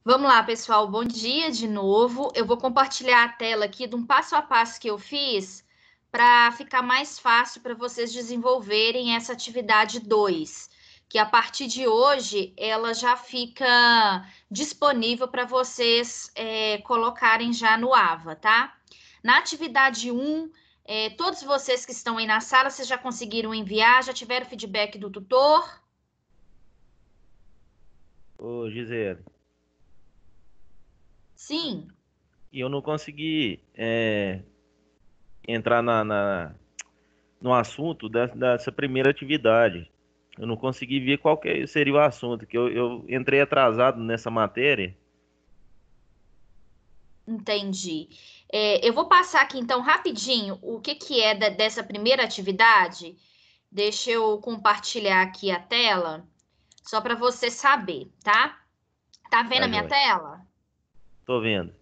Vamos lá, pessoal. Bom dia de novo. Eu vou compartilhar a tela aqui de um passo a passo que eu fiz para ficar mais fácil para vocês desenvolverem essa atividade 2, que a partir de hoje ela já fica disponível para vocês colocarem já no AVA, tá? Na atividade 1, todos vocês que estão aí na sala, vocês já conseguiram enviar, já tiveram feedback do tutor? Ô, Gisele, Sim. e eu não consegui entrar no assunto dessa primeira atividade. Eu não consegui ver qual que seria o assunto, que eu entrei atrasado nessa matéria. Entendi. Eu vou passar aqui então rapidinho o que é dessa primeira atividade. Deixa eu compartilhar aqui a tela, só para você saber, tá? Tá vendo Tá, a minha joia? tela? Tô vendo.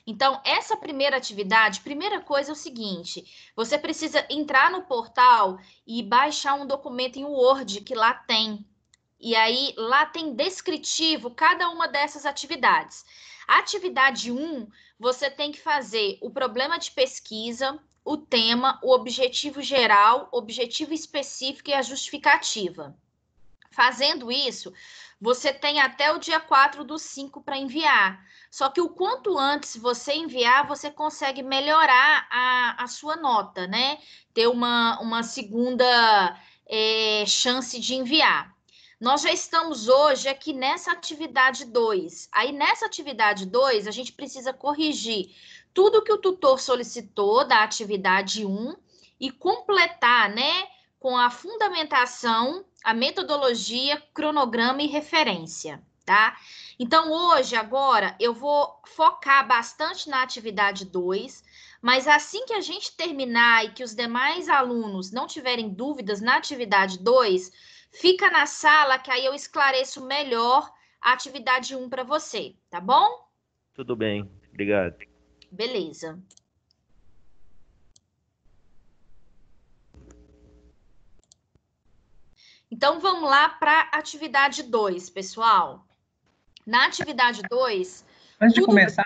Então, essa primeira atividade, primeira coisa é o seguinte: você precisa entrar no portal e baixar um documento em Word que lá tem. E aí, lá tem descritivo cada uma dessas atividades. A atividade 1, você tem que fazer o problema de pesquisa, o tema, o objetivo geral, objetivo específico e a justificativa. Fazendo isso, você tem até o dia 4/5 para enviar. Só que o quanto antes você enviar, você consegue melhorar a sua nota, né? Ter uma segunda chance de enviar. Nós já estamos hoje aqui nessa atividade 2. Aí, nessa atividade 2, a gente precisa corrigir tudo que o tutor solicitou da atividade 1 e completar, né, com a fundamentação, a metodologia, cronograma e referência, tá? Então, hoje, agora, eu vou focar bastante na atividade 2, mas assim que a gente terminar e que os demais alunos não tiverem dúvidas na atividade 2, fica na sala que aí eu esclareço melhor a atividade 1 para você, tá bom? Tudo bem, obrigado. Beleza. Então, vamos lá para a atividade 2, pessoal. Na atividade 2, Antes de tudo. começar,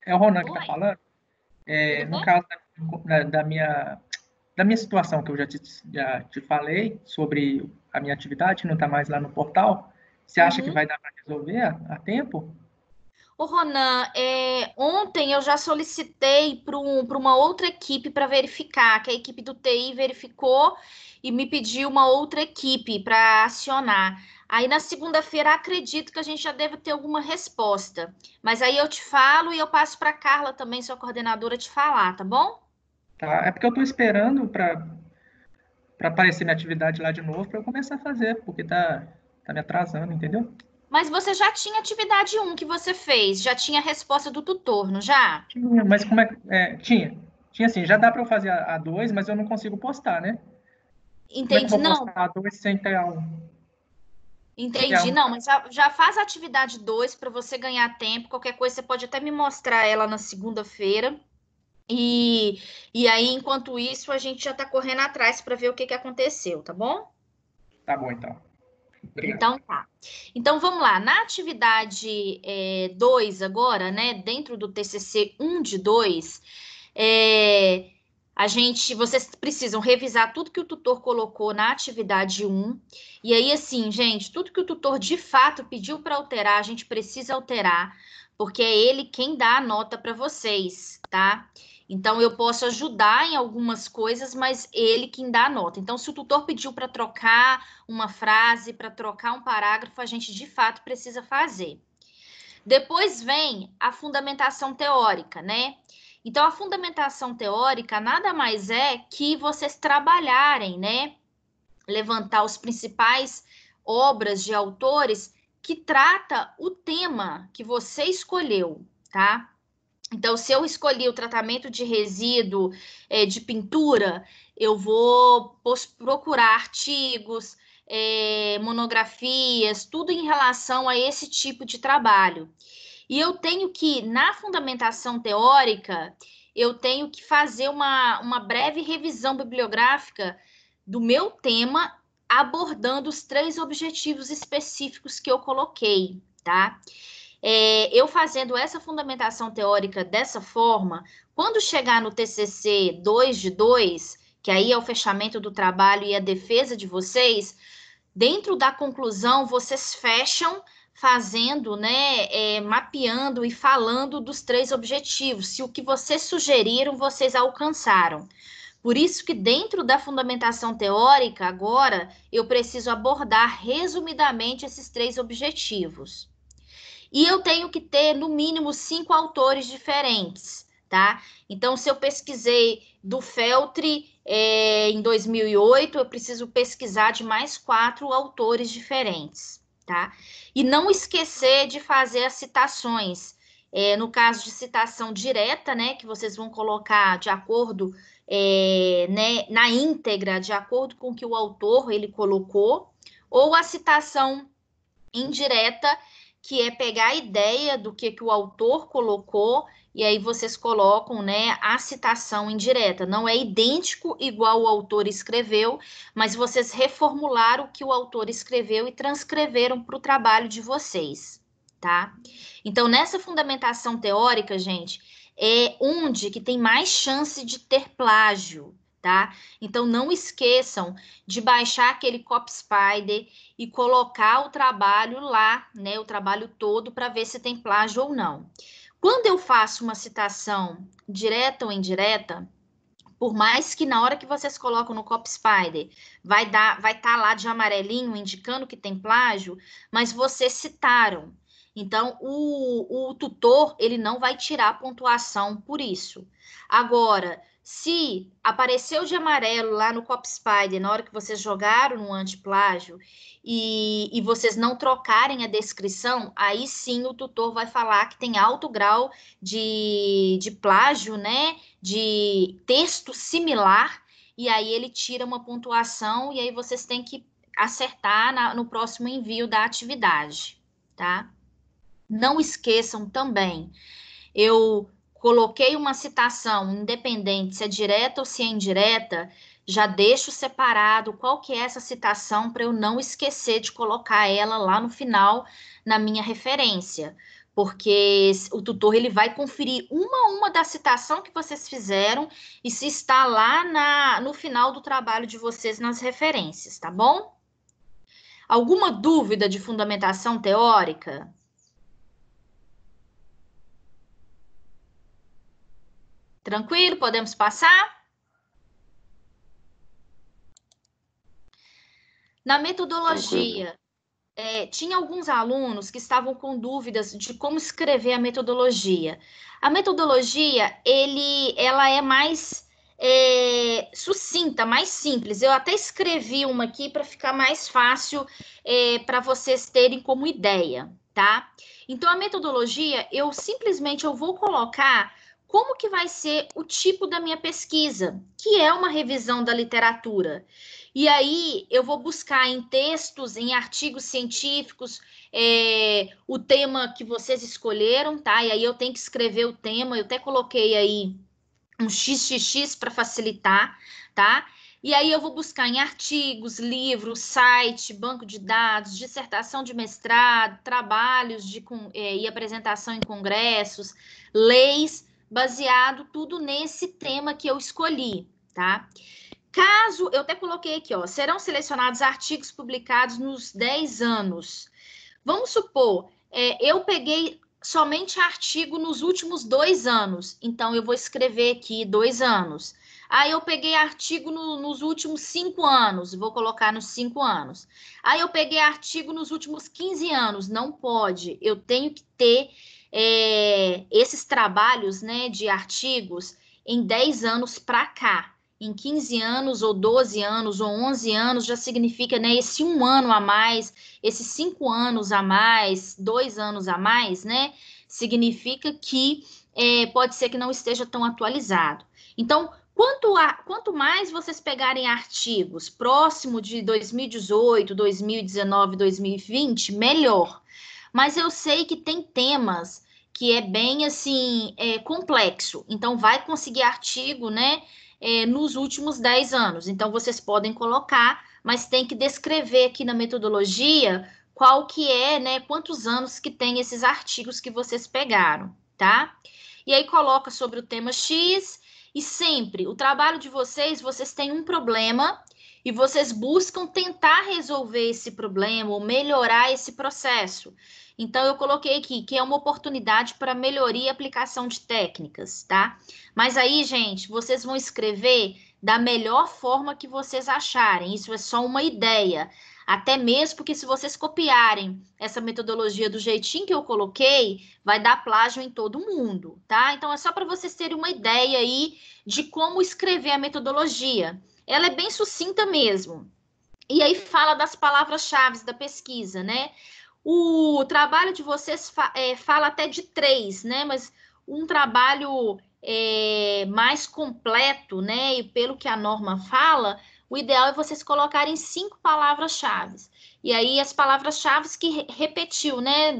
é o Ronan que está Oi, falando. tudo No bem? caso da minha situação, que eu já te falei sobre a minha atividade, não está mais lá no portal, você acha que Uhum. vai dar para resolver a tempo? Ô, Ronan, ontem eu já solicitei para uma outra equipe para verificar, que a equipe do TI verificou e me pediu uma outra equipe para acionar. Aí na segunda-feira acredito que a gente já deve ter alguma resposta. Mas aí eu te falo e eu passo para Carla também, sua coordenadora, te falar, tá bom? Tá? É porque eu estou esperando para aparecer minha atividade lá de novo, para eu começar a fazer, porque tá me atrasando, entendeu? Mas você já tinha atividade um que você fez, já tinha a resposta do tutor, não já? Tinha, mas como é que. Tinha sim, já dá para eu fazer a 2, mas eu não consigo postar, né? Como é que eu Entendi, vou não. postar a 2 sem ter a 1? Sem ter a Entendi. 1. Não, mas já faz a atividade 2 para você ganhar tempo. Qualquer coisa, você pode até me mostrar ela na segunda-feira. E aí, enquanto isso, a gente já está correndo atrás para ver o que aconteceu, tá bom? Tá bom, então. Obrigado. Então, tá. Então, vamos lá. Na atividade 2 agora, né? Dentro do TCC 1 de 2, é, vocês precisam revisar tudo que o tutor colocou na atividade 1. E aí, assim, gente, tudo que o tutor de fato pediu para alterar, a gente precisa alterar, porque é ele quem dá a nota para vocês, tá? Então, eu posso ajudar em algumas coisas, mas ele quem dá a nota. Então, se o tutor pediu para trocar uma frase, para trocar um parágrafo, a gente de fato precisa fazer. Depois vem a fundamentação teórica, né? Então, a fundamentação teórica nada mais é que vocês trabalharem, né? Levantar os principais obras de autores que trata o tema que você escolheu, tá? Então, se eu escolhi o tratamento de resíduo de pintura, eu vou procurar artigos, monografias, tudo em relação a esse tipo de trabalho. E eu tenho que, na fundamentação teórica, eu tenho que fazer uma breve revisão bibliográfica do meu tema, abordando os 3 objetivos específicos que eu coloquei, tá? eu fazendo essa fundamentação teórica dessa forma, quando chegar no TCC 2 de 2, que aí é o fechamento do trabalho e a defesa de vocês, dentro da conclusão, vocês fecham fazendo, né, mapeando e falando dos 3 objetivos, se o que vocês sugeriram, vocês alcançaram. Por isso que dentro da fundamentação teórica, agora, eu preciso abordar resumidamente esses 3 objetivos. E eu tenho que ter, no mínimo, 5 autores diferentes, tá? Então, se eu pesquisei do Feltri em 2008, eu preciso pesquisar de mais 4 autores diferentes, tá? E não esquecer de fazer as citações. No caso de citação direta, né, que vocês vão colocar de acordo, né, na íntegra, de acordo com o que o autor ele colocou, ou a citação indireta, que é pegar a ideia do que o autor colocou e aí vocês colocam, né, a citação indireta. Não é idêntico igual o autor escreveu, mas vocês reformularam o que o autor escreveu e transcreveram para o trabalho de vocês, tá? Então, nessa fundamentação teórica, gente, é onde que tem mais chance de ter plágio, tá? Então, não esqueçam de baixar aquele CopySpider e colocar o trabalho lá, né, o trabalho todo, para ver se tem plágio ou não. Quando eu faço uma citação direta ou indireta, por mais que na hora que vocês colocam no CopySpider vai estar lá de amarelinho indicando que tem plágio, mas vocês citaram. Então, o tutor, ele não vai tirar a pontuação por isso. Agora, se apareceu de amarelo lá no CopySpider, na hora que vocês jogaram no antiplágio, e vocês não trocarem a descrição, aí sim o tutor vai falar que tem alto grau de plágio, né? De texto similar, e aí ele tira uma pontuação, e aí vocês têm que acertar no próximo envio da atividade, tá? Não esqueçam também, eu coloquei uma citação, independente se é direta ou se é indireta, já deixo separado qual que é essa citação para eu não esquecer de colocar ela lá no final na minha referência, porque o tutor ele vai conferir uma a uma da citação que vocês fizeram e se está lá no final do trabalho de vocês nas referências, tá bom? Alguma dúvida de fundamentação teórica? Tranquilo? Podemos passar? Na metodologia, tinha alguns alunos que estavam com dúvidas de como escrever a metodologia. A metodologia, ela é mais sucinta, mais simples. Eu até escrevi uma aqui para ficar mais fácil para vocês terem como ideia, tá? Então, a metodologia, eu vou colocar como que vai ser o tipo da minha pesquisa, que é uma revisão da literatura. E aí, eu vou buscar em textos, em artigos científicos, o tema que vocês escolheram, tá? E aí eu tenho que escrever o tema, eu até coloquei aí um XXX para facilitar, tá? E aí eu vou buscar em artigos, livros, site, banco de dados, dissertação de mestrado, trabalhos e apresentação em congressos, leis, baseado tudo nesse tema que eu escolhi, tá? Caso, eu até coloquei aqui, ó, serão selecionados artigos publicados nos 10 anos. Vamos supor, eu peguei somente artigo nos últimos 2 anos, então eu vou escrever aqui 2 anos. Aí eu peguei artigo nos últimos 5 anos, vou colocar nos 5 anos. Aí eu peguei artigo nos últimos 15 anos, não pode, eu tenho que ter esses trabalhos, né, de artigos em 10 anos para cá. Em 15 anos, ou 12 anos, ou 11 anos, já significa, né, esse 1 ano a mais, esses 5 anos a mais, 2 anos a mais, né, significa que pode ser que não esteja tão atualizado. Então, quanto mais vocês pegarem artigos próximo de 2018, 2019, 2020, melhor. Mas eu sei que tem temas que é bem, assim, complexo. Então, vai conseguir artigo, né, nos últimos 10 anos. Então, vocês podem colocar, mas tem que descrever aqui na metodologia qual que é, né, quantos anos que tem esses artigos que vocês pegaram, tá? E aí coloca sobre o tema X, e sempre, o trabalho de vocês têm um problema e vocês buscam tentar resolver esse problema ou melhorar esse processo. Então, eu coloquei aqui que é uma oportunidade para melhoria e aplicação de técnicas, tá? Mas aí, gente, vocês vão escrever da melhor forma que vocês acharem. Isso é só uma ideia. Até mesmo porque se vocês copiarem essa metodologia do jeitinho que eu coloquei, vai dar plágio em todo mundo, tá? Então, é só para vocês terem uma ideia aí de como escrever a metodologia. Ela é bem sucinta mesmo. E aí fala das palavras-chave da pesquisa, né? O trabalho de vocês fala até de 3, né? Mas um trabalho mais completo, né? E pelo que a norma fala, o ideal é vocês colocarem 5 palavras-chave. E aí as palavras-chave que repetiu, né?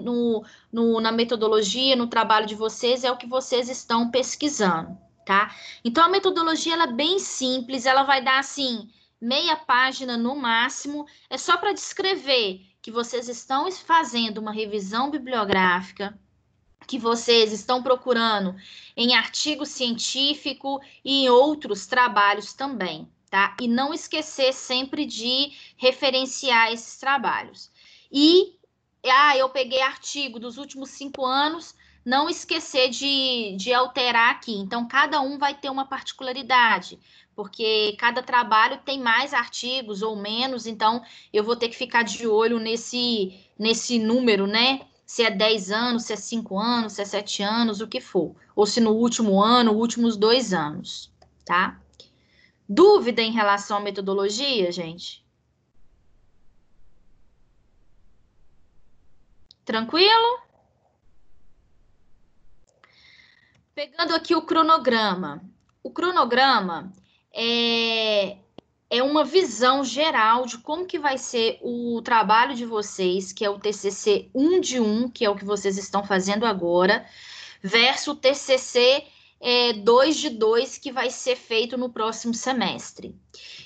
Na metodologia, no trabalho de vocês, é o que vocês estão pesquisando, tá? Então a metodologia ela é bem simples, ela vai dar assim meia página no máximo, é só para descrever que vocês estão fazendo uma revisão bibliográfica, que vocês estão procurando em artigo científico e em outros trabalhos também, tá? E não esquecer sempre de referenciar esses trabalhos. E, eu peguei artigo dos últimos 5 anos, não esquecer de alterar aqui. Então, cada um vai ter uma particularidade, porque cada trabalho tem mais artigos ou menos, então eu vou ter que ficar de olho nesse número, né? Se é 10 anos, se é 5 anos, se é 7 anos, o que for. Ou se no último ano, últimos 2 anos, tá? Dúvida em relação à metodologia, gente? Tranquilo? Pegando aqui o cronograma. O cronograma é uma visão geral de como que vai ser o trabalho de vocês, que é o TCC 1 de 1, que é o que vocês estão fazendo agora, versus o TCC 2 de 2, que vai ser feito no próximo semestre.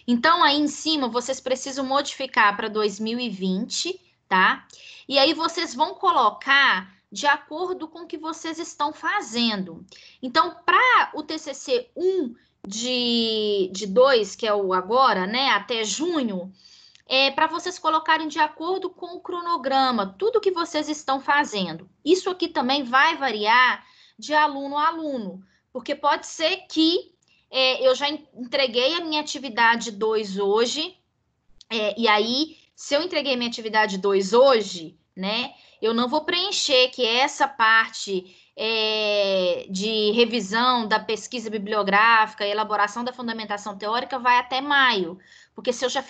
Então, aí em cima, vocês precisam modificar para 2020, tá? E aí vocês vão colocar de acordo com o que vocês estão fazendo. Então, para o TCC 1 de 2, que é o agora, né, até junho, para vocês colocarem de acordo com o cronograma, tudo que vocês estão fazendo. Isso aqui também vai variar de aluno a aluno, porque pode ser que eu já entreguei a minha atividade 2 hoje, e aí, se eu entreguei minha atividade 2 hoje, né, eu não vou preencher que essa parte de revisão da pesquisa bibliográfica e elaboração da fundamentação teórica vai até maio, porque se eu já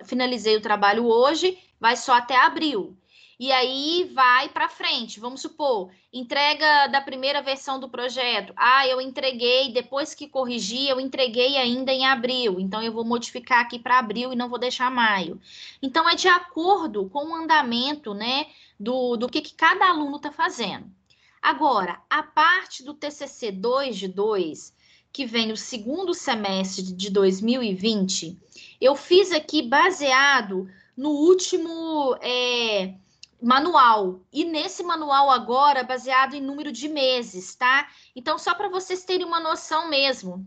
finalizei o trabalho hoje, vai só até abril. E aí vai para frente, vamos supor, entrega da primeira versão do projeto. Eu entreguei, depois que corrigi, eu entreguei ainda em abril. Então, eu vou modificar aqui para abril e não vou deixar maio. Então, é de acordo com o andamento, né, do que cada aluno está fazendo. Agora, a parte do TCC 2 de 2, que vem no segundo semestre de 2020, eu fiz aqui baseado no último manual. E nesse manual agora, baseado em número de meses, tá? Então, só para vocês terem uma noção mesmo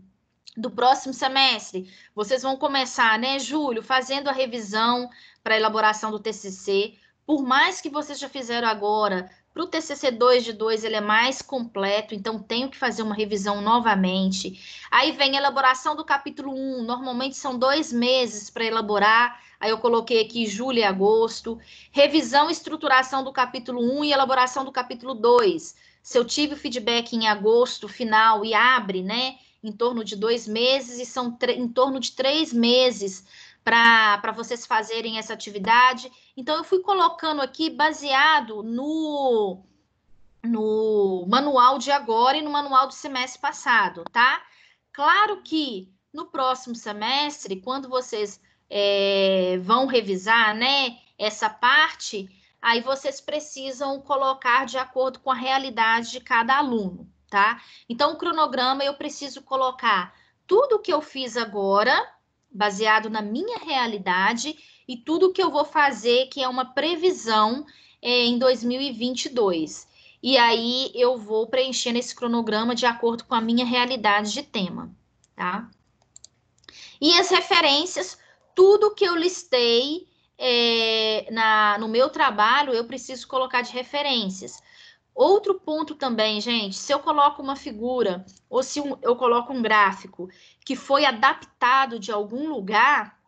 do próximo semestre, vocês vão começar, né, julho, fazendo a revisão para a elaboração do TCC. Por mais que vocês já fizeram agora, para o TCC 2 de 2, ele é mais completo, então tenho que fazer uma revisão novamente. Aí vem a elaboração do capítulo 1, normalmente são 2 meses para elaborar, aí eu coloquei aqui julho e agosto. Revisão e estruturação do capítulo 1 e elaboração do capítulo 2. Se eu tive o feedback em agosto, final, e abre, né, em torno de 2 meses, e são em torno de 3 meses para vocês fazerem essa atividade. Então, eu fui colocando aqui baseado no manual de agora e no manual do semestre passado, tá? Claro que no próximo semestre, quando vocês vão revisar, né, essa parte, aí vocês precisam colocar de acordo com a realidade de cada aluno, tá? Então, o cronograma eu preciso colocar tudo que eu fiz agora, baseado na minha realidade e tudo que eu vou fazer, que é uma previsão em 2022. E aí eu vou preenchendo esse cronograma de acordo com a minha realidade de tema, tá? E as referências, tudo que eu listei no meu trabalho, eu preciso colocar de referências. Outro ponto também, gente, se eu coloco uma figura ou se eu coloco um gráfico que foi adaptado de algum lugar,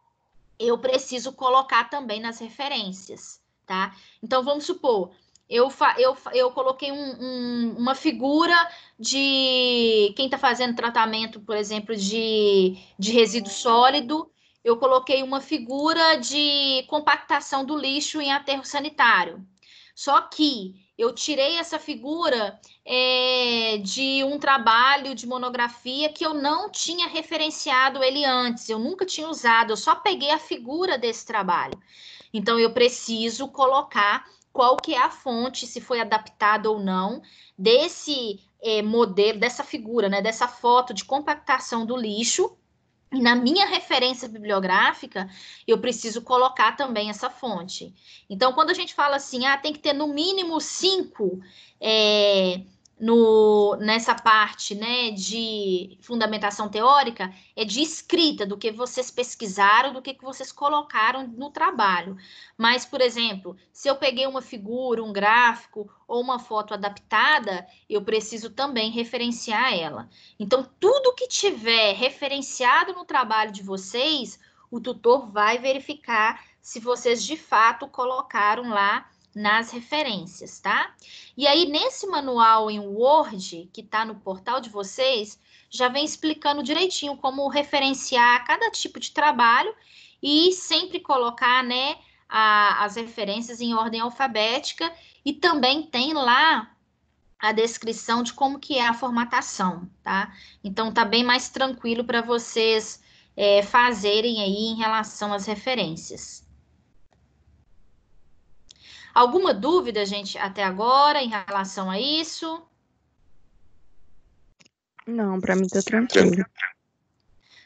eu preciso colocar também nas referências, tá? Então, vamos supor, eu coloquei uma figura de quem está fazendo tratamento, por exemplo, de resíduo sólido, eu coloquei uma figura de compactação do lixo em aterro sanitário. Só que eu tirei essa figura de um trabalho de monografia que eu não tinha referenciado ele antes, eu nunca tinha usado, eu só peguei a figura desse trabalho. Então, eu preciso colocar qual que é a fonte, se foi adaptada ou não, desse modelo, dessa figura, né, dessa foto de compactação do lixo. E na minha referência bibliográfica, eu preciso colocar também essa fonte. Então, quando a gente fala assim, tem que ter no mínimo 5 nessa parte, né, de fundamentação teórica, é de escrita, do que vocês pesquisaram, do que vocês colocaram no trabalho. Mas, por exemplo, se eu peguei uma figura, um gráfico ou uma foto adaptada, eu preciso também referenciar ela. Então, tudo que tiver referenciado no trabalho de vocês, o tutor vai verificar se vocês de fato colocaram lá nas referências, tá? E aí, nesse manual em Word, que está no portal de vocês, já vem explicando direitinho como referenciar cada tipo de trabalho e sempre colocar, né, as referências em ordem alfabética, e também tem lá a descrição de como que é a formatação, tá? Então, tá bem mais tranquilo para vocês fazerem aí em relação às referências. Alguma dúvida, gente, até agora em relação a isso? Não, para mim tá tranquilo.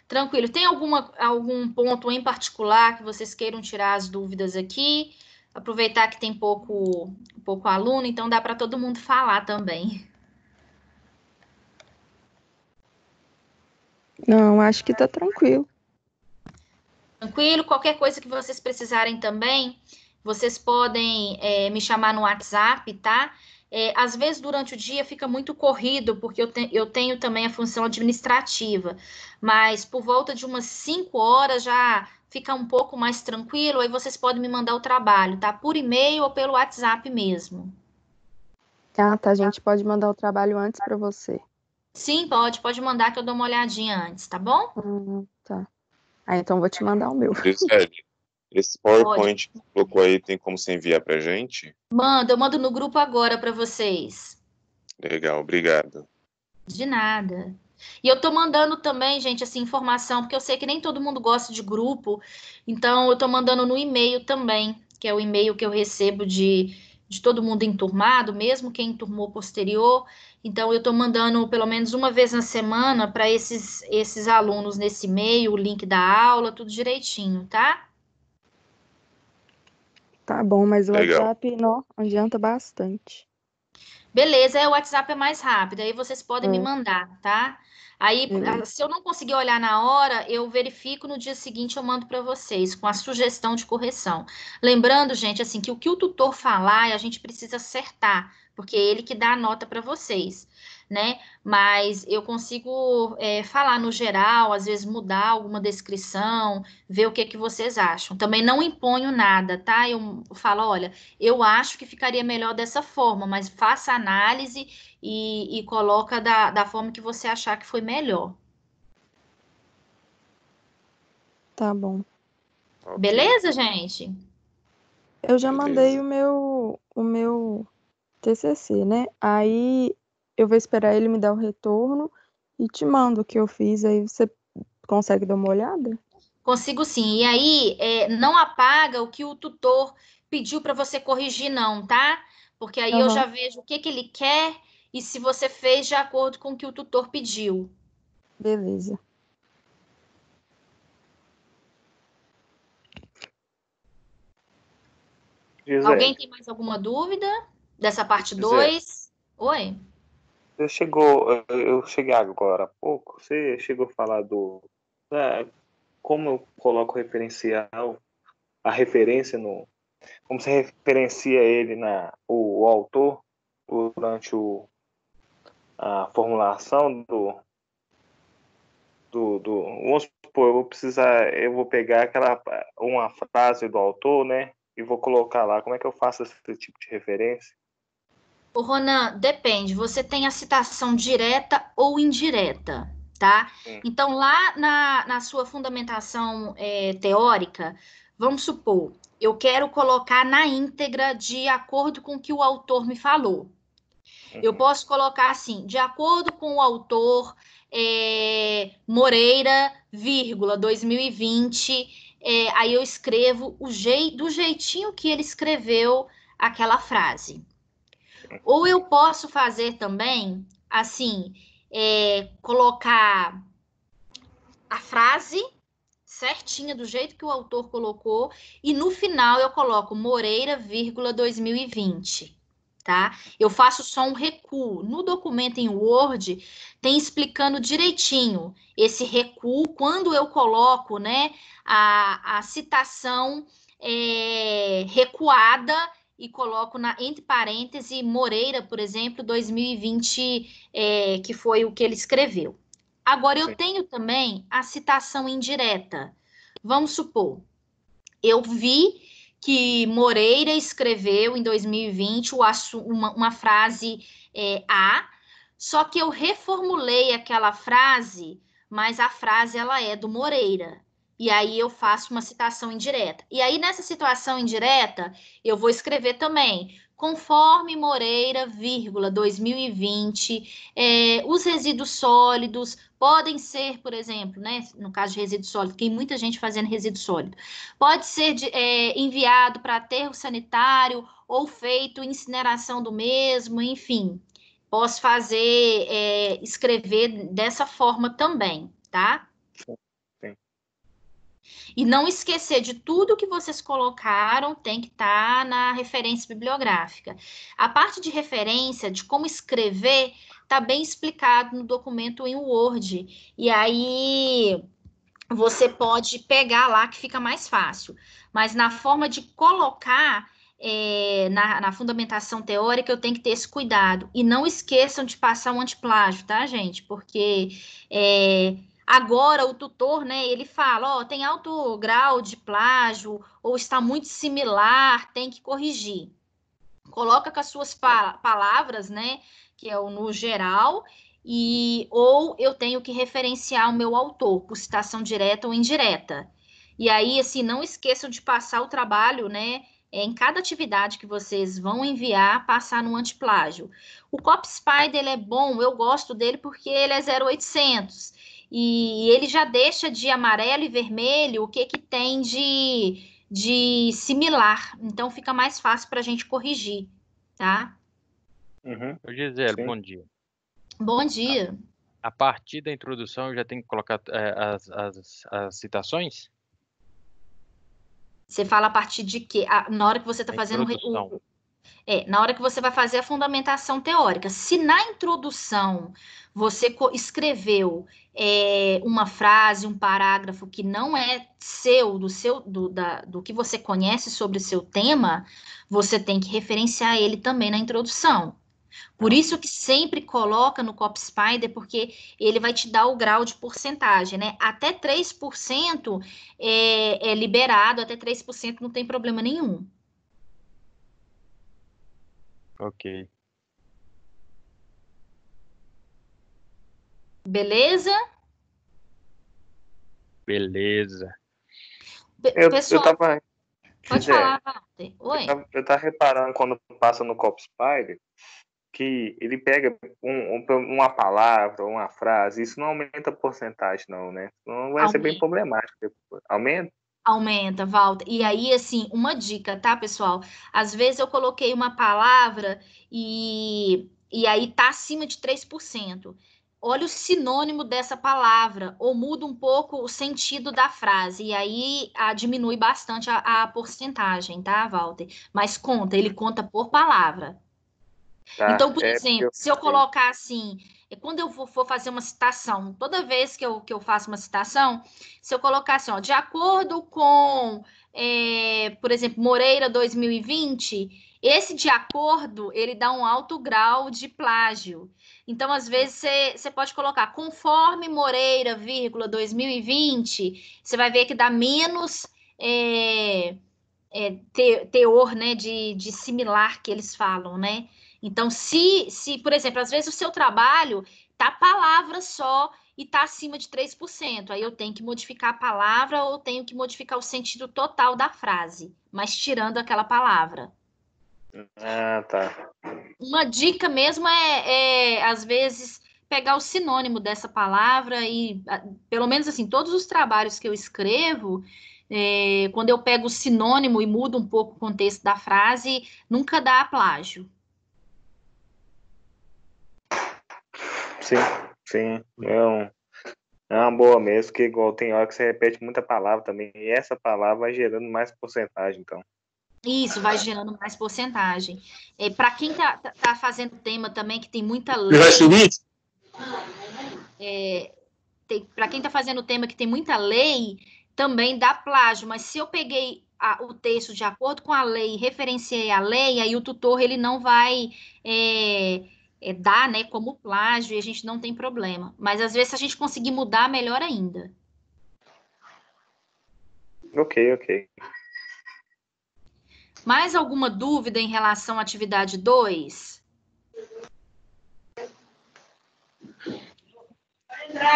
Tranquilo. Tem algum ponto em particular que vocês queiram tirar as dúvidas aqui? Aproveitar que tem pouco aluno, então dá para todo mundo falar também. Não, acho que tá tranquilo. Tranquilo? Qualquer coisa que vocês precisarem também, vocês podem me chamar no WhatsApp, tá? Às vezes, durante o dia, fica muito corrido, porque eu tenho também a função administrativa, mas por volta de umas 5 horas já fica um pouco mais tranquilo, aí vocês podem me mandar o trabalho, tá? Por e-mail ou pelo WhatsApp mesmo. Ah, tá. A gente pode mandar o trabalho antes para você. Sim, pode mandar que eu dou uma olhadinha antes, tá bom? Tá. Então vou te mandar o meu. Gisele, esse PowerPoint que colocou aí tem como você enviar pra gente? Eu mando no grupo agora para vocês. Legal, obrigado. De nada. E eu tô mandando também, gente, essa informação, porque eu sei que nem todo mundo gosta de grupo, então eu tô mandando no e-mail também, que é o e-mail que eu recebo de todo mundo enturmado, mesmo quem enturmou posterior. Então eu tô mandando pelo menos uma vez na semana para esses alunos nesse e-mail, o link da aula, tudo direitinho, tá? Tá bom, mas o Legal. WhatsApp não adianta bastante. Beleza, o WhatsApp é mais rápido, aí vocês podem me É. mandar, tá? Aí, Beleza. se eu não conseguir olhar na hora, eu verifico no dia seguinte, eu mando para vocês com a sugestão de correção. Lembrando, gente, assim, que o tutor falar, a gente precisa acertar, porque é ele que dá a nota para vocês, né? Mas eu consigo falar no geral, às vezes mudar alguma descrição, ver o que vocês acham. Também não imponho nada, tá? Eu falo, olha, eu acho que ficaria melhor dessa forma, mas faça a análise e coloca da forma que você achar que foi melhor. Tá bom. Ok. Beleza, gente? Eu já Beleza. mandei o meu TCC, né? Aí eu vou esperar ele me dar o retorno e te mando o que eu fiz. Aí você consegue dar uma olhada? Consigo sim. E aí, não apaga o que o tutor pediu para você corrigir, não, tá? Porque aí eu já vejo o que ele quer e se você fez de acordo com o que o tutor pediu. Beleza. Alguém tem mais alguma dúvida dessa parte 2? Oi? Eu cheguei agora há pouco, você chegou a falar como eu coloco referencial, a referência como você referencia ele o autor durante a formulação vamos supor, eu vou pegar uma frase do autor, né, e vou colocar lá. Como é que eu faço esse tipo de referência? O Ronan, depende. Você tem a citação direta ou indireta, tá? Então, lá na sua fundamentação teórica, vamos supor, eu quero colocar na íntegra de acordo com o que o autor me falou. Eu posso colocar assim, de acordo com o autor Moreira, 2020, aí eu escrevo do jeitinho que ele escreveu aquela frase. Ou eu posso fazer também, assim, colocar a frase certinha, do jeito que o autor colocou, e no final eu coloco Moreira, 2020, tá? Eu faço só um recuo. No documento em Word, tem explicando direitinho esse recuo, quando eu coloco, né, a citação recuada, e coloco entre parênteses Moreira, por exemplo, 2020, que foi o que ele escreveu. Agora, eu tenho também a citação indireta. Vamos supor, eu vi que Moreira escreveu em 2020 uma frase A, só que eu reformulei aquela frase, mas a frase ela é do Moreira. E aí eu faço uma citação indireta. E aí, nessa situação indireta, eu vou escrever também, conforme Moreira, 2020, os resíduos sólidos podem ser, por exemplo, né, no caso de resíduo sólido, tem muita gente fazendo resíduo sólido, pode ser enviado para aterro sanitário ou feito incineração do mesmo, enfim. Posso escrever dessa forma também, tá? E não esquecer de tudo que vocês colocaram, tem que estar na referência bibliográfica. A parte de referência, de como escrever, está bem explicado no documento em Word. E aí você pode pegar lá, que fica mais fácil. Mas na forma de colocar na fundamentação teórica, eu tenho que ter esse cuidado. E não esqueçam de passar um antiplágio, tá, gente? Porque agora o tutor, né, ele fala, tem alto grau de plágio, ou está muito similar, tem que corrigir. Coloca com as suas palavras, né, que é o no geral, ou eu tenho que referenciar o meu autor, por citação direta ou indireta. E aí, assim, não esqueçam de passar o trabalho, né, em cada atividade que vocês vão enviar, passar no antiplágio. O CopySpider, ele é bom, eu gosto dele porque ele é 0800, e ele já deixa de amarelo e vermelho o que tem de similar, então fica mais fácil para a gente corrigir, tá? Gisele, bom dia. Bom dia. A partir da introdução eu já tenho que colocar as citações? Você fala a partir de quê? Na hora que você está fazendo na hora que você vai fazer a fundamentação teórica. Se na introdução você escreveu uma frase, um parágrafo que não é do que você conhece sobre o seu tema, você tem que referenciar ele também na introdução. Por isso que sempre coloca no CopySpider, porque ele vai te dar o grau de porcentagem, né? Até 3% é liberado, até 3% não tem problema nenhum. Ok. Beleza? Beleza. Pessoal, pode falar, Walter. Oi? Eu tava reparando quando passa no CopySpider que ele pega uma palavra, uma frase, isso não aumenta a porcentagem, não, né? Não vai ser bem problemático. Aumenta? Aumenta, Walter. E aí, assim, uma dica, tá, pessoal? Às vezes eu coloquei uma palavra e aí tá acima de 3%. olha o sinônimo dessa palavra, ou muda um pouco o sentido da frase, e aí diminui bastante a porcentagem, tá, Walter? Mas ele conta por palavra. Tá, Então, por porque exemplo, se eu colocar assim, quando eu for fazer uma citação, toda vez que eu faço uma citação, se eu colocar assim, ó, de acordo com, por exemplo, Moreira 2020, esse de acordo, ele dá um alto grau de plágio. Então, às vezes, você pode colocar conforme Moreira, 2020, você vai ver que dá menos teor, né, de similar que eles falam, né? Então, se, por exemplo, às vezes o seu trabalho tá palavra só e tá acima de 3%, aí eu tenho que modificar a palavra ou tenho que modificar o sentido total da frase, mas tirando aquela palavra. Ah, tá. Uma dica mesmo às vezes, pegar o sinônimo dessa palavra e, pelo menos assim, todos os trabalhos que eu escrevo, quando eu pego o sinônimo e mudo um pouco o contexto da frase, nunca dá plágio. Sim, sim. É uma boa mesmo, que igual tem hora que você repete muita palavra também, e essa palavra vai gerando mais porcentagem, então. Isso, vai gerando mais porcentagem. Para quem tá fazendo tema também, que tem muita lei. Para quem está fazendo tema que tem muita lei, também dá plágio, mas se eu peguei o texto de acordo com a lei, referenciei a lei, aí o tutor ele não vai dar, né, como plágio e a gente não tem problema. Mas às vezes se a gente conseguir mudar, melhor ainda. Ok. Mais alguma dúvida em relação à atividade 2?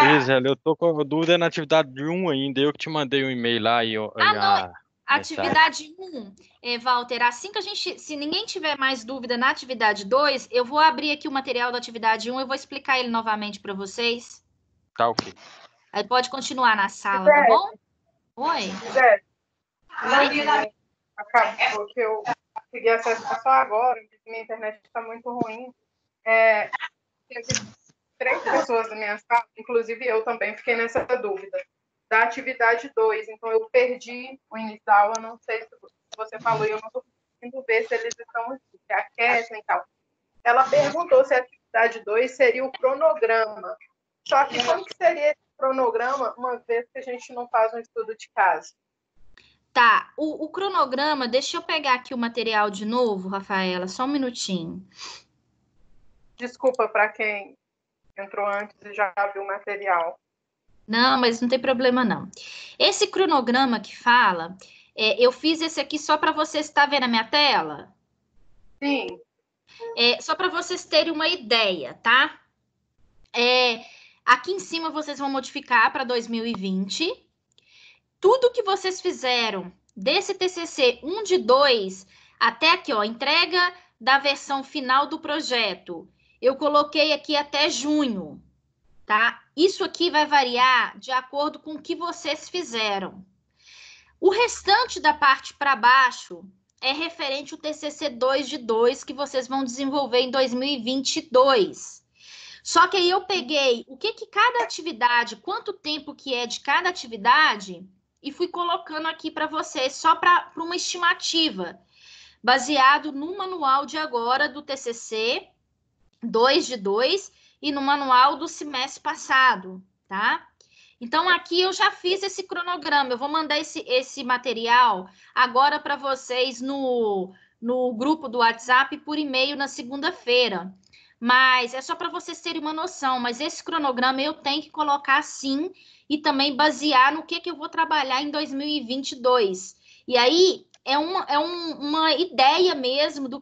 Gisele, eu tô com dúvida na atividade 1 ainda. Eu que te mandei um e-mail lá e não. Atividade 1, Walter, assim que se ninguém tiver mais dúvida na atividade 2, eu vou abrir aqui o material da atividade 1 e vou explicar ele novamente para vocês. Tá, ok. Aí pode continuar na sala, tá bom? Oi. Acabou que eu consegui acessar só agora, porque minha internet está muito ruim. Teve 3 pessoas da minha sala, inclusive eu também fiquei nessa dúvida da atividade 2, então eu perdi o início da aula, não sei se você falou, e eu não estou conseguindo ver se eles estão aqui, se aquecem e tal. Ela perguntou se a atividade 2 seria o cronograma, só que como que seria esse cronograma, uma vez que a gente não faz um estudo de caso? Tá, o cronograma, deixa eu pegar aqui o material de novo, Rafaela, só um minutinho. Desculpa para quem entrou antes e já viu o material. Não, mas não tem problema não. Esse cronograma que fala, eu fiz esse aqui só para vocês estar vendo a minha tela? Sim. Só para vocês terem uma ideia, tá? Aqui em cima vocês vão modificar para 2020. Tudo que vocês fizeram desse TCC 1 de 2 até aqui, ó, entrega da versão final do projeto. Eu coloquei aqui até junho, tá? Isso aqui vai variar de acordo com o que vocês fizeram. O restante da parte para baixo é referente ao TCC 2 de 2 que vocês vão desenvolver em 2022. Só que aí eu peguei o que cada atividade, quanto tempo que é de cada atividade e fui colocando aqui para vocês só para uma estimativa, baseado no manual de agora do TCC 2 de 2 e no manual do semestre passado, tá? Então, aqui eu já fiz esse cronograma. Eu vou mandar esse material agora para vocês no grupo do WhatsApp por e-mail na segunda-feira. Mas é só para vocês terem uma noção. Mas esse cronograma eu tenho que colocar sim e também basear no que eu vou trabalhar em 2022. E aí é uma ideia mesmo do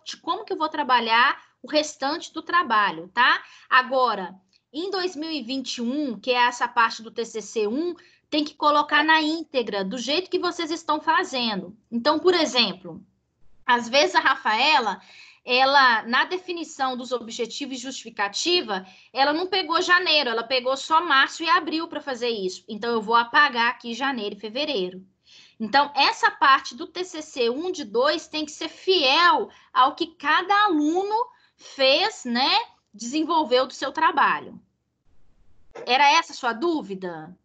de como que eu vou trabalhar o restante do trabalho, tá? Agora, em 2021, que é essa parte do TCC1, tem que colocar na íntegra, do jeito que vocês estão fazendo. Então, por exemplo, às vezes a Rafaela, ela, na definição dos objetivos e justificativa, ela não pegou janeiro, ela pegou só março e abril para fazer isso. Então, eu vou apagar aqui janeiro e fevereiro. Então, essa parte do TCC 1 de 2 tem que ser fiel ao que cada aluno fez, né? Desenvolveu do seu trabalho. Era essa a sua dúvida?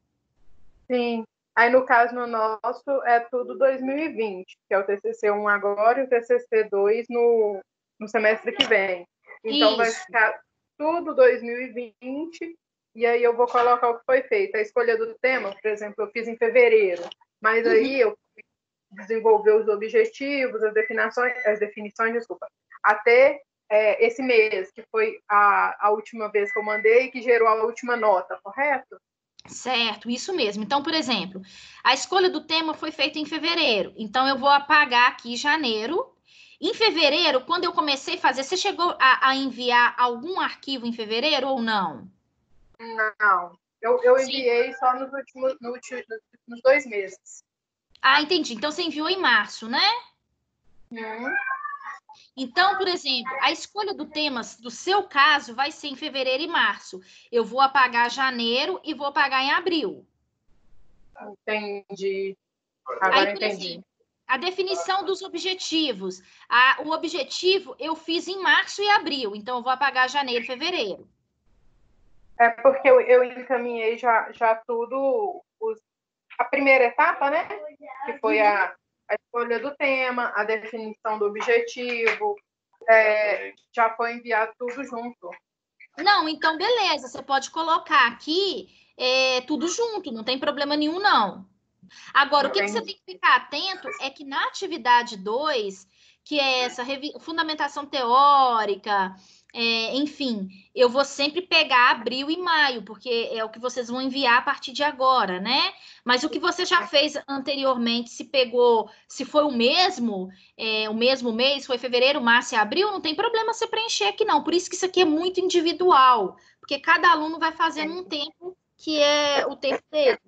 Sim. Aí, no caso, no nosso, é tudo 2020, que é o TCC 1 agora e o TCC 2 no semestre que vem. Então, vai Isso. ficar tudo 2020, e aí eu vou colocar o que foi feito. A escolha do tema, por exemplo, eu fiz em fevereiro, mas aí eu desenvolver os objetivos, as definições, desculpa, até esse mês, que foi a última vez que eu mandei, que gerou a última nota, correto? Certo, isso mesmo. Então, por exemplo, a escolha do tema foi feita em fevereiro. Então, eu vou apagar aqui janeiro. Em fevereiro, quando eu comecei a fazer, você chegou a enviar algum arquivo em fevereiro ou não? Não. Eu enviei só nos últimos 2 meses. Ah, entendi. Então, você enviou em março, né? Então, por exemplo, a escolha do tema do seu caso vai ser em fevereiro e março. Eu vou apagar janeiro e vou apagar em abril. Entendi. Agora Aí, por entendi. exemplo, a definição dos objetivos. O objetivo eu fiz em março e abril, então eu vou apagar janeiro e fevereiro. É porque eu encaminhei já tudo, a primeira etapa, né? Que foi a escolha do tema, a definição do objetivo, já foi enviado tudo junto. Não, então beleza, você pode colocar aqui tudo junto, não tem problema nenhum, não. Agora, o que você tem que ficar atento é que na atividade 2, que é essa fundamentação teórica, enfim, eu vou sempre pegar abril e maio, porque é o que vocês vão enviar a partir de agora, né? Mas o que você já fez anteriormente, se foi o mesmo mês, foi fevereiro, março e abril, não tem problema você preencher aqui, não. Por isso que isso aqui é muito individual, porque cada aluno vai fazendo um tempo que é o tempo dele.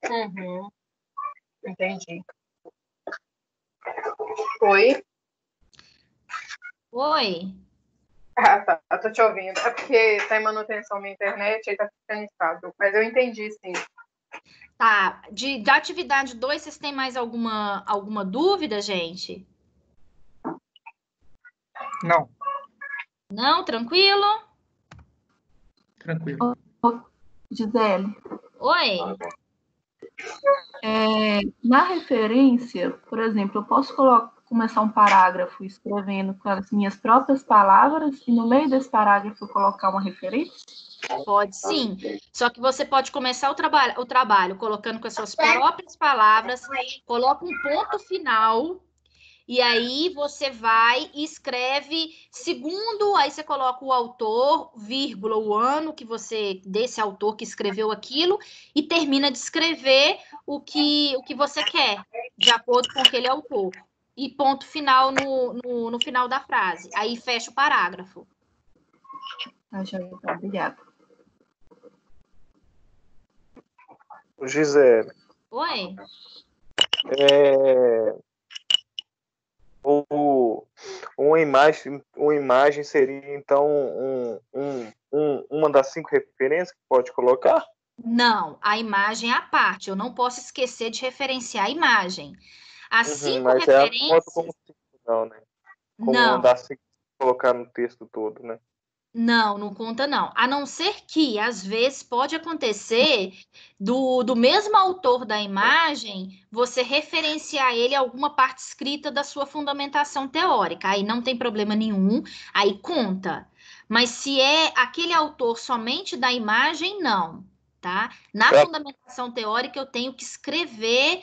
Uhum. Entendi. Oi? Oi? Ah, tá. Eu tô te ouvindo. É porque tá em manutenção minha internet, aí tá ficando estável. Mas eu entendi, sim. Tá. Da atividade 2, vocês têm mais alguma dúvida, gente? Não, Não? Tranquilo? tranquilo. Gisele, Oi? na referência, por exemplo, eu posso começar um parágrafo escrevendo com as minhas próprias palavras e no meio desse parágrafo colocar uma referência? Pode sim. Só que você pode começar o trabalho colocando com as suas próprias palavras, coloca um ponto final. E aí você vai e escreve segundo, aí você coloca o autor, vírgula, o ano desse autor que escreveu aquilo, e termina de escrever o que você quer, de acordo com aquele autor. E ponto final no final da frase. Aí fecha o parágrafo. Obrigada. Gisele. Oi? Uma imagem seria, então, uma das 5 referências que pode colocar? Não, a imagem é à parte. Eu não posso esquecer de referenciar a imagem. As 5 mas referências... como 5, não, né? Como não. uma das 5 colocar no texto todo, né? Não conta não. A não ser que, às vezes, pode acontecer do mesmo autor da imagem, você referenciar ele a alguma parte escrita da sua fundamentação teórica. Aí não tem problema nenhum, aí conta. Mas se é aquele autor somente da imagem, não, tá? Na fundamentação teórica, eu tenho que escrever,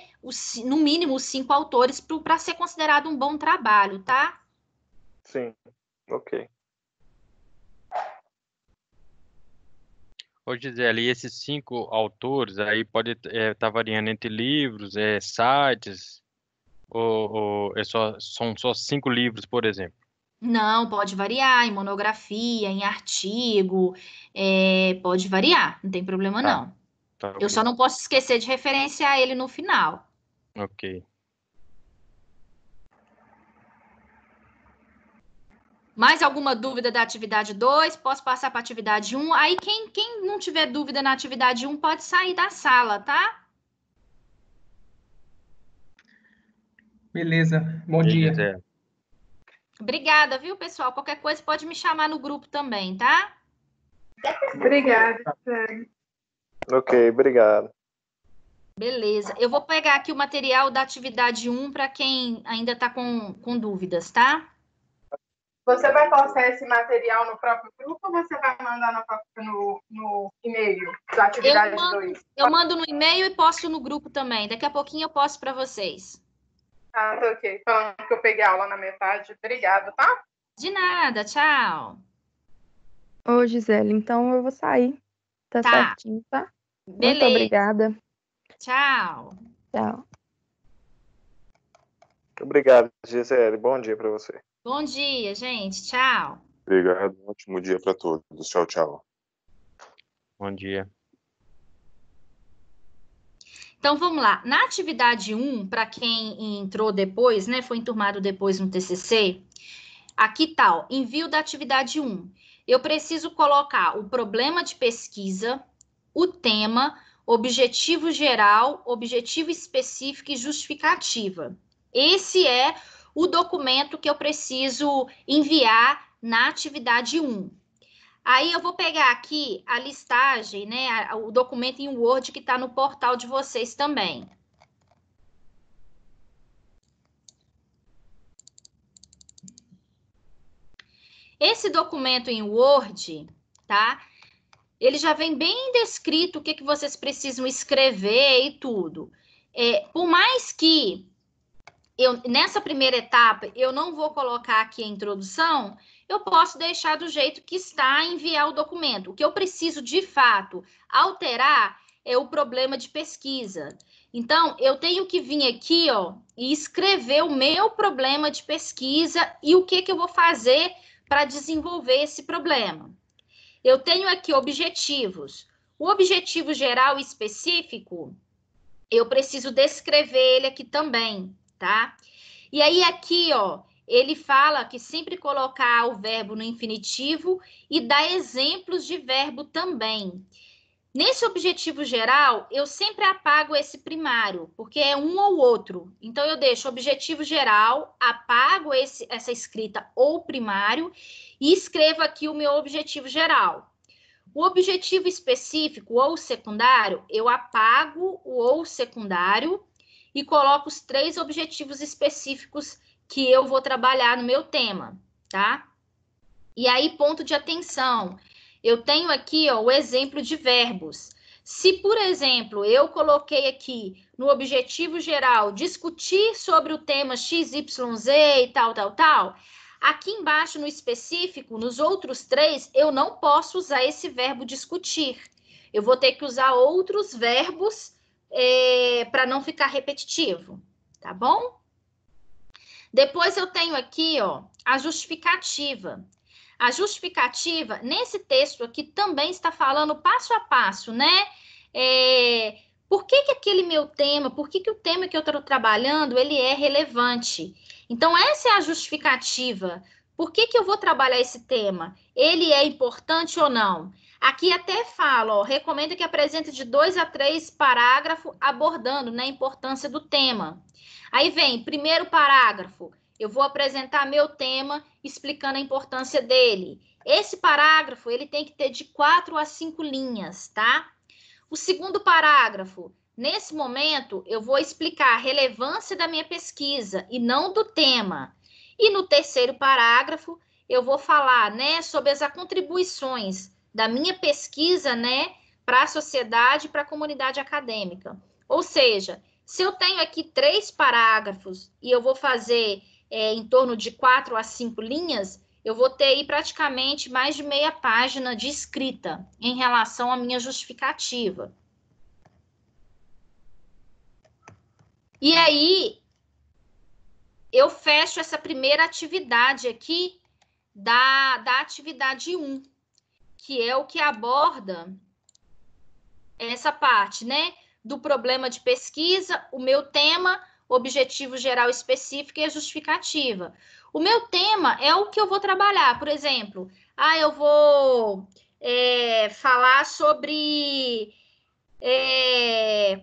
no mínimo, os 5 autores para ser considerado um bom trabalho, tá? Sim, ok. Ô, Gisele, e esses 5 autores aí pode estar variando entre livros, sites, ou são só 5 livros, por exemplo? Não, pode variar em monografia, em artigo, pode variar, não tem problema não. Tá, Eu só não posso esquecer de referenciar ele no final. Ok. Mais alguma dúvida da atividade 2? Posso passar para a atividade 1? Aí quem não tiver dúvida na atividade 1 pode sair da sala, tá? Beleza, bom dia. Gisele. Obrigada, viu, pessoal? Qualquer coisa pode me chamar no grupo também, tá? Obrigada. Ok, obrigado. Beleza. Eu vou pegar aqui o material da atividade 1 para quem ainda está com dúvidas, tá? Você vai postar esse material no próprio grupo ou você vai mandar no e-mail da atividade 2? Eu mando no e-mail e posto no grupo também. Daqui a pouquinho eu posto para vocês. Ah, tá ok. Falando que eu peguei a aula na metade. Obrigada, tá? De nada, tchau. Ô, Gisele, então eu vou sair. Tá certinho, tá? Muito Beleza. obrigada. Tchau. Tchau. Obrigado, Gisele. Bom dia para você. Bom dia, gente. Tchau. Obrigado, ótimo dia para todos. Tchau, tchau. Bom dia. Então, vamos lá. Na atividade 1, para quem entrou depois, né, foi enturmado depois no TCC, aqui tá, ó, envio da atividade 1. Eu preciso colocar o problema de pesquisa, o tema, objetivo geral, objetivo específico e justificativa. Esse é o documento que eu preciso enviar na atividade 1. Aí eu vou pegar aqui a listagem, né, o documento em Word que está no portal de vocês também. Esse documento em Word, tá? Ele já vem bem descrito o que vocês precisam escrever e tudo. Por mais que nessa primeira etapa eu não vou colocar aqui a introdução, eu posso deixar do jeito que está e enviar o documento. O que eu preciso, de fato, alterar é o problema de pesquisa. Então, eu tenho que vir aqui, ó, e escrever o meu problema de pesquisa e o que eu vou fazer para desenvolver esse problema. Eu tenho aqui objetivos. O objetivo geral e específico, eu preciso descrever ele aqui também, tá? E aí aqui, ó, ele fala que sempre colocar o verbo no infinitivo e dar exemplos de verbo também. Nesse objetivo geral, eu sempre apago esse primário, porque é um ou outro. Então, eu deixo objetivo geral, apago essa escrita ou primário e escrevo aqui o meu objetivo geral. O objetivo específico ou secundário, eu apago o ou secundário e coloco os 3 objetivos específicos que eu vou trabalhar no meu tema, tá? E aí, ponto de atenção. Eu tenho aqui, ó, o exemplo de verbos. Se, por exemplo, eu coloquei aqui no objetivo geral discutir sobre o tema XYZ e tal, aqui embaixo no específico, nos outros 3, eu não posso usar esse verbo discutir. Eu vou ter que usar outros verbos para não ficar repetitivo, tá bom? Depois eu tenho aqui, ó, a justificativa. A justificativa, nesse texto aqui, também está falando passo a passo, né? Por que aquele meu tema, por que o tema que eu estou trabalhando, ele é relevante? Então, essa é a justificativa. Por que eu vou trabalhar esse tema? Ele é importante ou não? Aqui até fala, ó, recomenda que apresente de 2 a 3 parágrafos abordando, né, a importância do tema. Aí vem, primeiro parágrafo, eu vou apresentar meu tema explicando a importância dele. Esse parágrafo, ele tem que ter de 4 a 5 linhas, tá? O segundo parágrafo, nesse momento, eu vou explicar a relevância da minha pesquisa e não do tema. E no terceiro parágrafo, eu vou falar, né, sobre as contribuições da minha pesquisa, né, para a sociedade e para a comunidade acadêmica. Ou seja, se eu tenho aqui 3 parágrafos e eu vou fazer em torno de 4 a 5 linhas, eu vou ter aí praticamente mais de meia página de escrita em relação à minha justificativa. E aí, eu fecho essa primeira atividade aqui da atividade 1, que é o que aborda essa parte, né? Do problema de pesquisa, o meu tema, objetivo geral específico e a justificativa. O meu tema é o que eu vou trabalhar. Por exemplo, eu vou falar sobre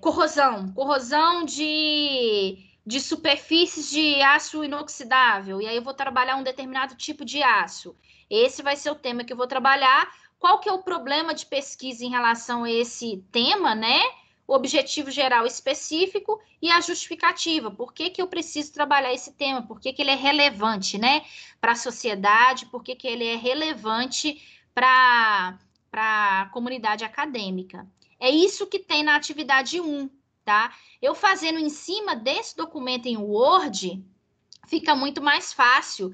corrosão de superfícies de aço inoxidável. E aí eu vou trabalhar um determinado tipo de aço. Esse vai ser o tema que eu vou trabalhar, qual que é o problema de pesquisa em relação a esse tema, né? O objetivo geral específico e a justificativa. Por que que eu preciso trabalhar esse tema? Por que que ele é relevante, né? Para a sociedade, por que que ele é relevante para a comunidade acadêmica. É isso que tem na atividade 1, tá? Eu fazendo em cima desse documento em Word, fica muito mais fácil,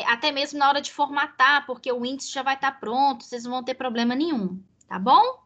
até mesmo na hora de formatar, porque o índice já vai estar pronto, vocês não vão ter problema nenhum, tá bom?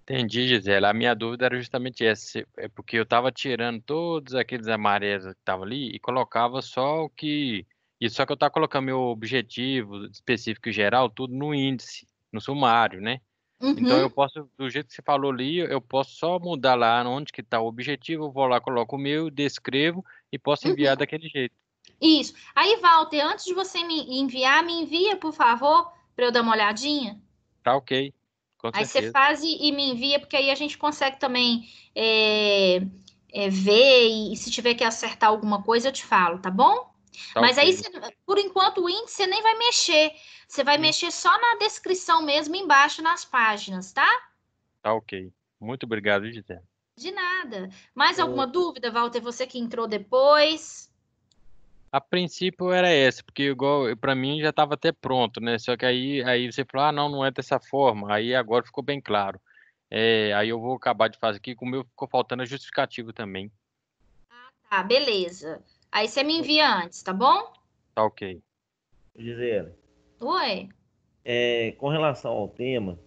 Entendi, Gisele. A minha dúvida era justamente essa. É porque eu estava tirando todos aqueles amarelos que estavam ali e colocava só o que. E só que eu estava colocando meu objetivo específico e geral, tudo no índice, no sumário, né? Então eu Uhum, posso, do jeito que você falou ali, eu posso só mudar lá onde que está o objetivo, eu vou lá, coloco o meu, descrevo e posso enviar uhum. daquele jeito. Isso. Aí, Walter, antes de você me enviar, me envia, por favor, para eu dar uma olhadinha. Tá ok, com Aí você certeza. faz e me envia, porque aí a gente consegue também ver e se tiver que acertar alguma coisa, eu te falo, tá bom? Tá Mas aí, ok. por enquanto, o índice você nem vai mexer. Você vai Hum, mexer só na descrição mesmo, embaixo nas páginas, tá? Tá ok. Muito obrigado, Gisele. De nada. Mais alguma Ô, dúvida, Walter? Você que entrou depois? A princípio era essa, porque igual para mim já estava até pronto, né? Só que aí você falou, ah, não, não é dessa forma. Aí agora ficou bem claro. Aí eu vou acabar de fazer aqui, com o meu ficou faltando a justificativa também. Tá, beleza. Aí você me envia antes, tá bom? Tá ok. Gisele, Oi. com relação ao tema,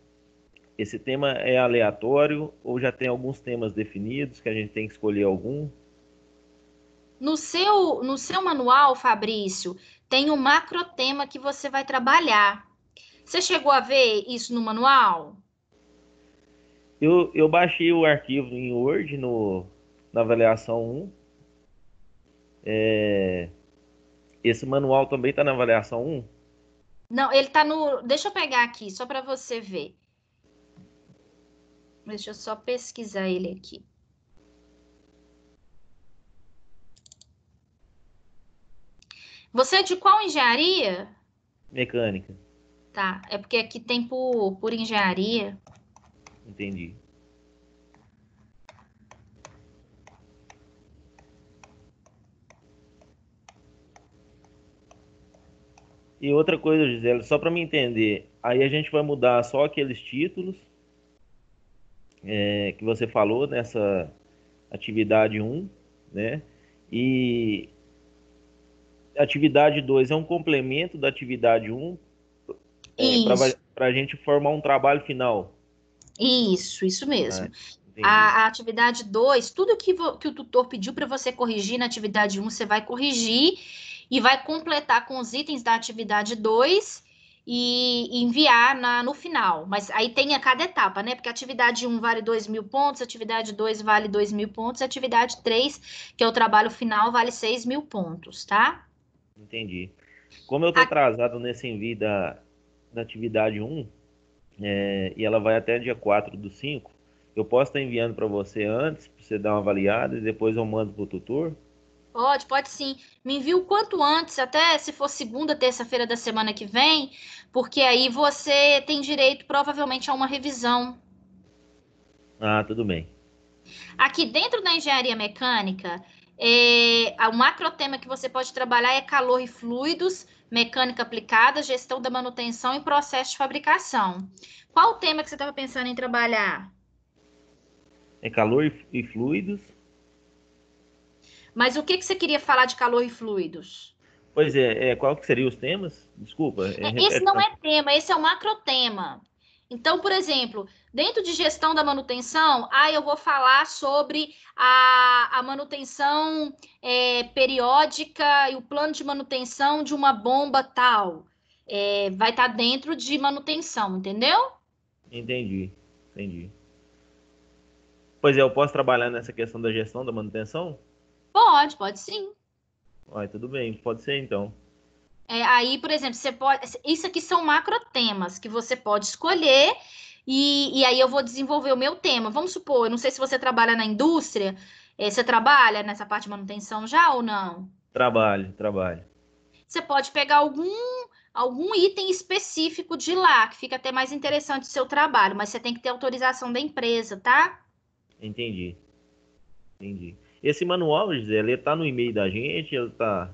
esse tema é aleatório ou já tem alguns temas definidos que a gente tem que escolher algum? No seu manual, Fabrício, tem um macrotema que você vai trabalhar. Você chegou a ver isso no manual? Eu baixei o arquivo em Word na avaliação 1. Esse manual também está na avaliação 1? Não, ele tá no. Deixa eu pegar aqui, só para você ver. Deixa eu só pesquisar ele aqui. Você é de qual engenharia? Mecânica, Tá, é porque aqui tem por engenharia. entendi. E outra coisa, Gisele, só para me entender, aí a gente vai mudar só aqueles títulos que você falou nessa atividade 1, né? E atividade 2 é um complemento da atividade 1 Isso, para a gente formar um trabalho final. isso mesmo. Ah, entendi, A atividade 2, tudo que o tutor pediu para você corrigir na atividade 1, você vai corrigir e vai completar com os itens da atividade 2 e enviar no final. Mas aí tem a cada etapa, né? Porque a atividade 1 vale 2.000 pontos, a atividade 2 vale 2.000 pontos, a atividade 3, que é o trabalho final, vale 6.000 pontos, tá? entendi. Como eu estou atrasado nesse envio da atividade 1, e ela vai até dia 4/5, eu posso estar enviando para você antes, para você dar uma avaliada, e depois eu mando para o tutor? Pode sim. Me envia o quanto antes, até se for segunda, terça-feira da semana que vem, porque aí você tem direito provavelmente a uma revisão. Ah, tudo bem. Aqui dentro da engenharia mecânica, o macrotema que você pode trabalhar é calor e fluidos, mecânica aplicada, gestão da manutenção e processo de fabricação. Qual o tema que você estava pensando em trabalhar? É calor e fluidos? Mas o que você queria falar de calor e fluidos? Pois qual que seriam os temas? Desculpa, Esse repete. não é tema, esse é o macrotema. Então, por exemplo, dentro de gestão da manutenção, eu vou falar sobre a manutenção periódica e o plano de manutenção de uma bomba tal. Vai estar dentro de manutenção, entendeu? Entendi, entendi. Pois eu posso trabalhar nessa questão da gestão da manutenção? Pode sim. Tudo bem, pode ser então. Aí, por exemplo, você pode. Isso aqui são macrotemas que você pode escolher, e aí eu vou desenvolver o meu tema. Vamos supor, eu não sei se você trabalha na indústria, você trabalha nessa parte de manutenção já ou não? Trabalho. Você pode pegar algum item específico de lá, que fica até mais interessante o seu trabalho, mas você tem que ter autorização da empresa, tá? Entendi. Esse manual, Gisele, ele tá no e-mail da gente, ele tá...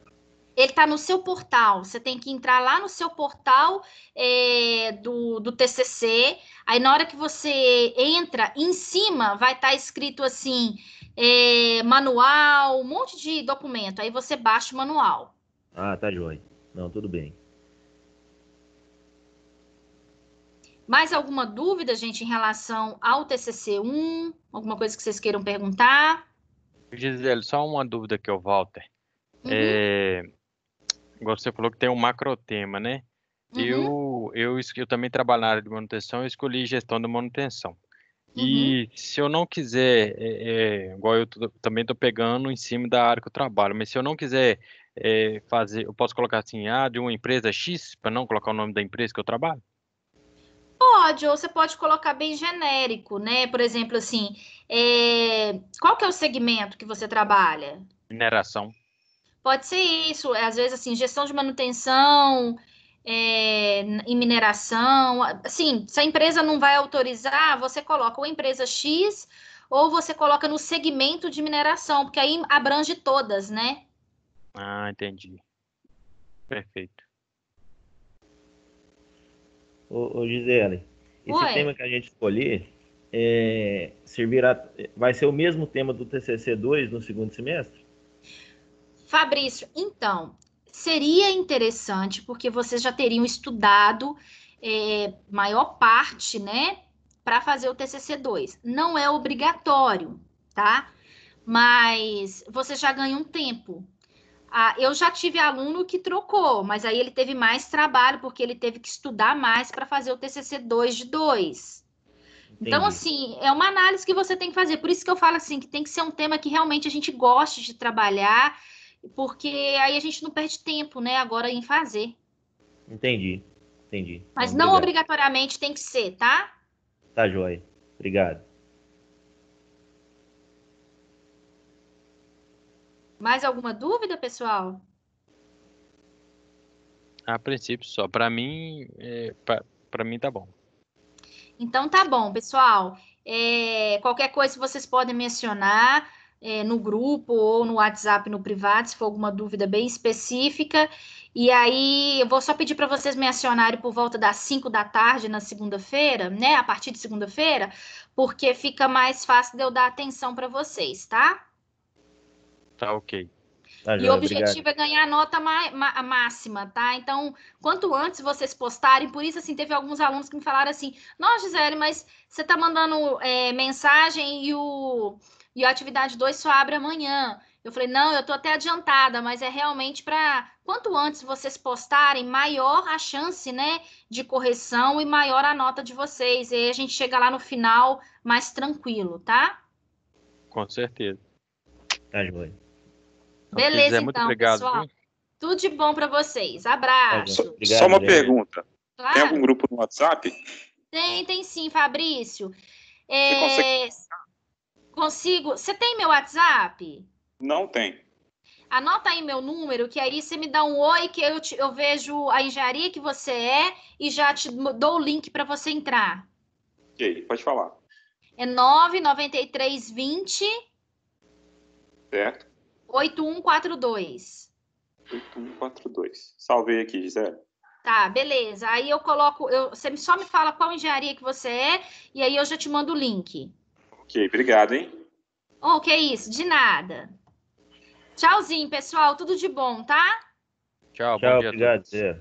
Ele está no seu portal. Você tem que entrar lá no seu portal do TCC. Aí, na hora que você entra, em cima vai estar escrito assim, manual, um monte de documento. Aí você baixa o manual. Ah, tá joia. Não, tudo bem. Mais alguma dúvida, gente, em relação ao TCC1? Alguma coisa que vocês queiram perguntar? Gisele, só uma dúvida que eu, Walter. Igual você falou que tem um macrotema, né? Uhum. Eu também trabalho na área de manutenção, eu escolhi gestão da manutenção. E se eu não quiser, igual eu também estou pegando em cima da área que eu trabalho, mas se eu não quiser fazer, eu posso colocar assim, de uma empresa X, para não colocar o nome da empresa que eu trabalho? Pode, ou você pode colocar bem genérico, né? Por exemplo, assim, qual que é o segmento que você trabalha? Mineração. Pode ser isso, às vezes, assim, gestão de manutenção, em mineração. Assim, se a empresa não vai autorizar, você coloca ou empresa X, ou você coloca no segmento de mineração, porque aí abrange todas, né? Ah, entendi. Perfeito. Ô Gisele, esse Oi. tema que a gente escolher vai ser o mesmo tema do TCC2 no segundo semestre? Fabrício, então, seria interessante, porque vocês já teriam estudado maior parte, né, para fazer o TCC2. Não é obrigatório, tá? Mas você já ganha um tempo. Eu já tive aluno que trocou, mas aí ele teve mais trabalho, porque ele teve que estudar mais para fazer o TCC2 de 2. Então, Entendi. assim, é uma análise que você tem que fazer. Por isso que eu falo assim, que tem que ser um tema que realmente a gente goste de trabalhar, porque aí a gente não perde tempo, né, agora em fazer. Entendi. Mas Não, não obrigado. obrigatoriamente tem que ser, tá? Tá joia. Obrigado. Mais alguma dúvida, pessoal? A princípio só. Para mim, para mim tá bom. Então tá bom, pessoal. Qualquer coisa vocês podem mencionar no grupo ou no WhatsApp no privado, se for alguma dúvida bem específica. E aí eu vou só pedir para vocês me acionarem por volta das 5 da tarde na segunda-feira, né? A partir de segunda-feira, porque fica mais fácil de eu dar atenção para vocês, tá? Tá ok. Tá E o joia, objetivo obrigado. é ganhar a nota máxima, tá? Então, quanto antes vocês postarem, por isso, assim, teve alguns alunos que me falaram assim, nossa, Gisele, mas você tá mandando mensagem e a atividade 2 só abre amanhã. Eu falei, não, eu tô até adiantada, mas é realmente para quanto antes vocês postarem, maior a chance, né, de correção e maior a nota de vocês. E aí a gente chega lá no final mais tranquilo, tá? Com certeza. Tá joia. Então, Beleza, muito então, obrigado, pessoal. viu? Tudo de bom para vocês. Tá Abraço. joia. Obrigado, Só uma Zé. pergunta. Tem algum Claro. grupo no WhatsApp? Tem sim, Fabrício. Você consegue? Consigo. Você tem meu WhatsApp? Não tem. Anota aí meu número, que aí você me dá um oi, que eu vejo a engenharia que você é e já te dou o link para você entrar. Ok, pode falar. É 99320 Certo? 8142. 8142. Salvei aqui, Gisele. Tá, beleza. Aí eu coloco, você só me fala qual engenharia que você é e aí eu já te mando o link. Ok, obrigado, hein? Oh, que isso, de nada. Tchauzinho, pessoal. Tudo de bom, tá? Tchau, bom Tchau, dia a obrigado, todos. Zé.